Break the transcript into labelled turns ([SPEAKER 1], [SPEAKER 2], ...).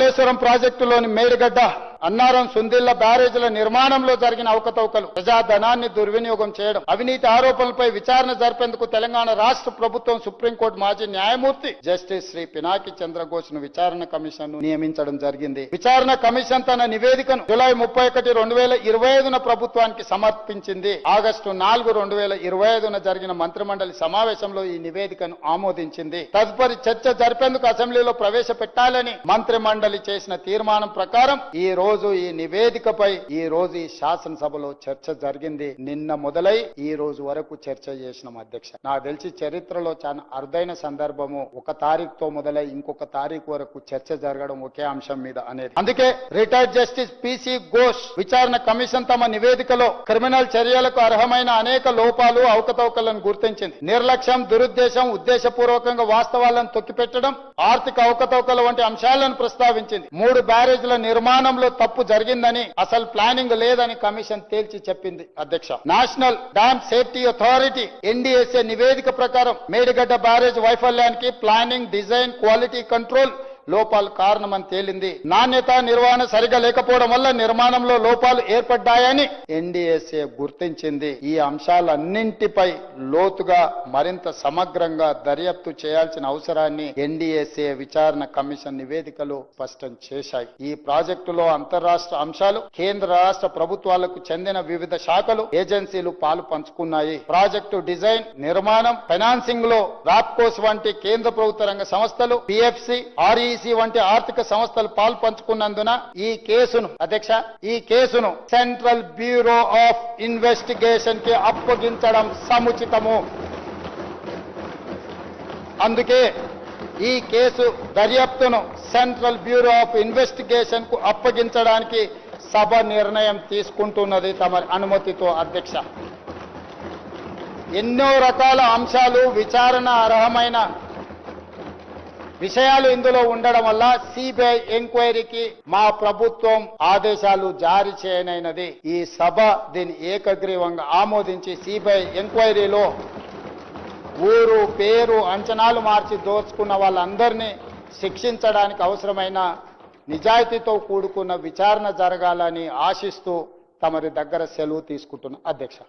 [SPEAKER 1] కాళేశ్వరం ప్రాజెక్టులోని మేడిగడ్డ అన్నారం సుందిళ్ల బ్యారేజీల నిర్మాణంలో జరిగిన అవకతవకలు, ప్రజాధనాన్ని దుర్వినియోగం చేయడం, అవినీతి ఆరోపణలపై విచారణ జరిపేందుకు తెలంగాణ రాష్ట్ర ప్రభుత్వం సుప్రీంకోర్టు మాజీ న్యాయమూర్తి జస్టిస్ శ్రీ పినాకి చంద్రఘోష్ ను విచారణ కమిషన్ ను నియమించడం జరిగింది. విచారణ కమిషన్ తన నివేదికను జూలై 31, 2025న ప్రభుత్వానికి సమర్పించింది. ఆగస్టు 4, 2025న జరిగిన మంత్రిమండలి సమావేశంలో ఈ నివేదికను ఆమోదించింది. తదుపరి చర్చ జరిపేందుకు అసెంబ్లీలో ప్రవేశపెట్టాలని మంత్రిమండలి చేసిన తీర్మానం ప్రకారం ఈ నివేదికపై ఈ రోజు ఈ శాసనసభలో చర్చ జరిగింది. నిన్న మొదలై ఈ రోజు వరకు చర్చ చేసినాం అధ్యక్ష. నాకు తెలిసి చరిత్రలో చాలా అరుదైన సందర్భము, 1 తారీఖుతో మొదలై ఇంకొక తారీఖు వరకు చర్చ జరగడం ఒకే అంశం మీద అనేది. అందుకే రిటైర్డ్ జస్టిస్ పిసి ఘోష్ విచారణ కమిషన్ తమ నివేదికలో క్రిమినల్ చర్యలకు అర్హమైన అనేక లోపాలు, అవకతవకలను గుర్తించింది. నిర్లక్ష్యం, దురుద్దేశం, ఉద్దేశపూర్వకంగా వాస్తవాలను తొక్కిపెట్టడం, ఆర్థిక అవకతవకల వంటి అంశాలను ప్రస్తావించింది. 3 బ్యారేజీల నిర్మాణంలో తప్పు జరిగిందని, అసలు ప్లానింగ్ లేదని కమిషన్ తేల్చి చెప్పింది అధ్యక్ష. National dam safety authority NDSA నివేదిక ప్రకారం మేడిగడ్డ బ్యారేజ్ వైఫల్యానికి ప్లానింగ్, డిజైన్, క్వాలిటీ కంట్రోల్ లోపాలు కారణమని తేలింది. నాణ్యత, నిర్వహణ సరిగా లేకపోవడం వల్ల నిర్మాణంలో లోపాలు ఏర్పడ్డాయని ఎన్డీఎస్ఏ గుర్తించింది. ఈ అంశాలన్నింటిపై లోతుగా మరింత సమగ్రంగా దర్యాప్తు చేయాల్సిన అవసరాన్ని ఎన్డీఎస్ఏ విచారణ కమిషన్ నివేదికలు స్పష్టం చేశాయి. ఈ ప్రాజెక్టులో అంతర్రాష్ట్ర అంశాలు, కేంద్ర రాష్ట్ర ప్రభుత్వాలకు చెందిన వివిధ శాఖలు, ఏజెన్సీలు పాలు పంచుకున్నాయి. ప్రాజెక్టు డిజైన్, నిర్మాణం, ఫైనాన్సింగ్ లో రాప్కోస్ వంటి కేంద్ర ప్రభుత్వ రంగ సంస్థలు, పిఎఫ్సి, ఆర్ఈ వంటి ఆర్థిక సంస్థలు పాలు పంచుకున్నందున ఈ కేసును సెంట్రల్ బ్యూరో ఆఫ్ ఇన్వెస్టిగేషన్ కి అప్పగించడం సముచితము. అందుకే ఈ కేసు దర్యాప్తును సెంట్రల్ బ్యూరో ఆఫ్ ఇన్వెస్టిగేషన్ కు అప్పగించడానికి సభ నిర్ణయం తీసుకుంటున్నది తమ అనుమతితో అధ్యక్ష. ఎన్నో రకాల అంశాలు, విచారణ అర్హమైన విషయాలు ఇందులో ఉండడం వల్ల సిబిఐ ఎంక్వైరీకి మా ప్రభుత్వం ఆదేశాలు జారీ చేయనైనది. ఈ సభ దీన్ని ఏకగ్రీవంగా ఆమోదించి సిబిఐ ఎంక్వైరీలో ఊరు, పేరు, అంచనాలు మార్చి దోచుకున్న వాళ్ళందరినీ శిక్షించడానికి అవసరమైన నిజాయితీతో కూడుకున్న విచారణ జరగాలని ఆశిస్తూ తమరి దగ్గర సెలవు తీసుకుంటున్న అధ్యక్ష.